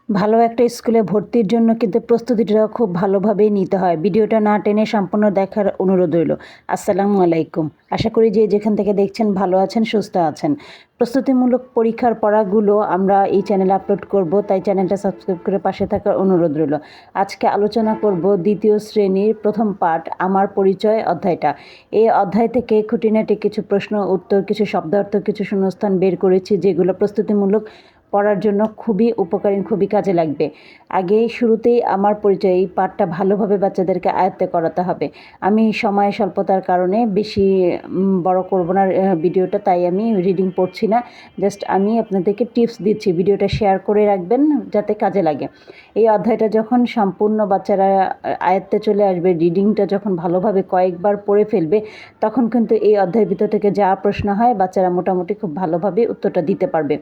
ভালো একটা স্কুলে ভর্তির জন্য কিন্তু প্রস্তুতিটা খুব ভালোভাবেই নিতে হয়। ভিডিওটা না টেনে সম্পূর্ণ দেখার অনুরোধ রইল। আসসালামু আলাইকুম। আশা করি যে যেখান থেকে দেখছেন ভালো আছেন, সুস্থ আছেন। প্রস্তুতিমূলক পরীক্ষার পড়াগুলো আমরা এই চ্যানেলে আপলোড করব, তাই চ্যানেলটা সাবস্ক্রাইব করে পাশে থাকার অনুরোধ রইল। আজকে আলোচনা করব দ্বিতীয় শ্রেণীর প্রথম পাঠ আমার পরিচয় অধ্যায়টা। এই অধ্যায় থেকে খুঁটিনাটি কিছু প্রশ্ন উত্তর, কিছু শব্দার্থ, কিছু শূন্যস্থান বের করেছি, যেগুলো প্রস্তুতিমূলক পড়ার জন্য খুবই উপকারী, খুবই কাজে লাগবে। আগে শুরুতেই আমার পরিচয়, এই পাঠটা ভালোভাবে বাচ্চাদেরকে আয়ত্তে করাতে হবে। আমি সময় স্বল্পতার কারণে বেশি বড় করব না ভিডিওটা, তাই আমি রিডিং পড়ছি না। জাস্ট আমি আপনাদেরকে টিপস দিচ্ছি, ভিডিওটা শেয়ার করে রাখবেন যাতে কাজে লাগে। এই অধ্যায়টা যখন সম্পূর্ণ বাচ্চারা আয়ত্তে চলে আসবে, রিডিংটা যখন ভালোভাবে কয়েকবার পড়ে ফেলবে, তখন কিন্তু এই অধ্যায়ের ভিতর থেকে যা প্রশ্ন হয় বাচ্চারা মোটামুটি খুব ভালোভাবে উত্তরটা দিতে পারবে।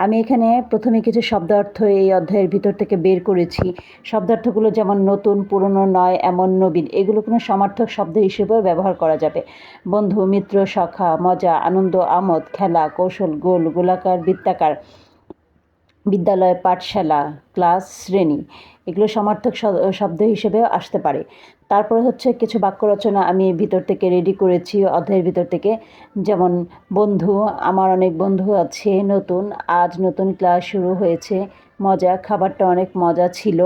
আমি এখানে প্রথমে কিছু শব্দার্থ এই অধ্যায়ের ভিতর থেকে বের করেছি। শব্দার্থগুলো যেমন নতুন, পুরনো, নয়, এমন, নবীন, এগুলো কোনো সমার্থক শব্দ হিসেবেও ব্যবহার করা যাবে। বন্ধু, মিত্র, সখা, মজা, আনন্দ, আমোদ, খেলা, কৌশল, গোল, গোলাকার, বৃত্তাকার, বিদ্যালয়, পাঠশালা, ক্লাস, শ্রেণী, এগুলো সমার্থক শব্দ হিসেবেও আসতে পারে। তারপরে হচ্ছে কিছু বাক্য রচনা আমি ভিতর থেকে রেডি করেছি অধ্যায়ের ভিতর থেকে, যেমন বন্ধু, আমার অনেক বন্ধু আছে, নতুন, আজ নতুন ক্লাস শুরু হয়েছে, মজা, খাবারটা অনেক মজা ছিল।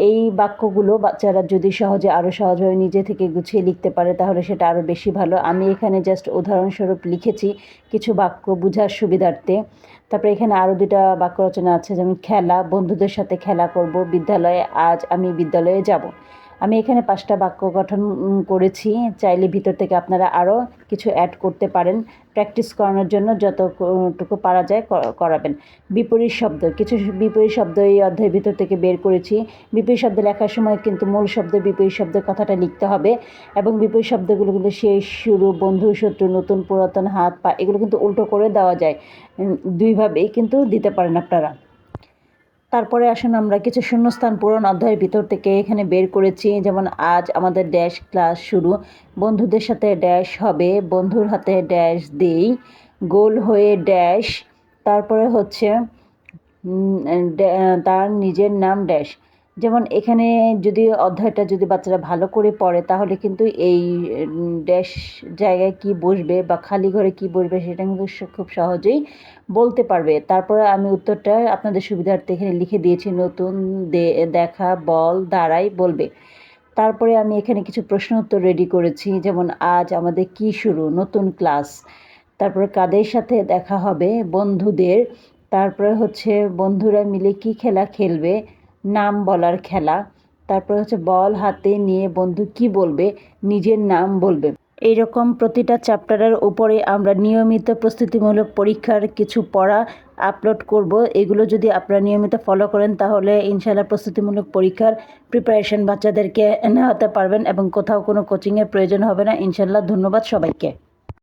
এই বাক্যগুলো বাচ্চারা যদি আরও সহজভাবে নিজে থেকে গুছিয়ে লিখতে পারে তাহলে সেটা আরও বেশি ভালো। আমি এখানে জাস্ট উদাহরণস্বরূপ লিখেছি কিছু বাক্য বোঝার সুবিধার্থে। তারপরে এখানে আরও দুটা বাক্য রচনা আছে, যেমন খেলা, বন্ধুদের সাথে খেলা করব, বিদ্যালয়ে, আজ আমি বিদ্যালয়ে যাব। আমি এখানে 5টা বাক্য গঠন করেছি। চাইলে ভিতর থেকে আপনারা আরও কিছু অ্যাড করতে পারেন। প্র্যাকটিস করানোর জন্য যতটুকু পারা যায় করাবেন। বিপরীত শব্দ, কিছু বিপরীত শব্দ এই অধ্যায়ের ভিতর থেকে বের করেছি। বিপরীত শব্দ লেখার সময় কিন্তু মূল শব্দ বিপরীত শব্দের কথাটা লিখতে হবে, এবং বিপরীত শব্দগুলো কিন্তু শেষ, শুরু, বন্ধু, শত্রু, নতুন, পুরাতন, হাত, পা, এগুলো কিন্তু উল্টো করে দেওয়া যায়। দুইভাবেই কিন্তু দিতে পারেন আপনারা। তারপরে আসুন আমরা কিছু শূন্যস্থান পূরণ অধ্যায়ের ভিতর থেকে এখানে বের করেছি, যেমন আজ আমাদের ড্যাশ ক্লাস শুরু, বন্ধুদের সাথে ড্যাশ হবে, বন্ধুর হাতে ড্যাশ দেই, গোল হয়ে ড্যাশ, তারপরে হচ্ছে তার নিজের নাম ড্যাশ। যেমন এখানে যদি অধ্যায়টা যদি বাচ্চারা ভালো করে পড়ে তাহলে কিন্তু এই ড্যাশ জায়গায় কি বসবে বা খালি ঘরে কি বসবে সেটা কিন্তু খুব সহজেই বলতে পারবে। তারপরে আমি উত্তরটা আপনাদের সুবিধার্থে এখানে লিখে দিয়েছি, নতুন, দেখা, বল, দাঁড়াই, বলবে। তারপরে আমি এখানে কিছু প্রশ্ন উত্তর রেডি করেছি, যেমন আজ আমাদের কি শুরু, নতুন ক্লাস, তারপরে কাদের সাথে দেখা হবে, বন্ধুদের, তারপরে হচ্ছে বন্ধুরা মিলে কি খেলা খেলবে, নাম বলার খেলা, তারপরে হচ্ছে বল হাতে নিয়ে বন্ধু কি বলবে, নিজের নাম বলবে। এইরকম প্রতিটা চ্যাপ্টারের উপরে আমরা নিয়মিত প্রস্তুতিমূলক পরীক্ষার কিছু পড়া আপলোড করব। এগুলো যদি আপনারা নিয়মিত ফলো করেন তাহলে ইনশাআল্লাহ প্রস্তুতিমূলক পরীক্ষার প্রিপারেশন বাচ্চাদেরকে নেওয়াতে পারবেন এবং কোথাও কোনো কোচিংয়ের প্রয়োজন হবে না ইনশাআল্লাহ। ধন্যবাদ সবাইকে।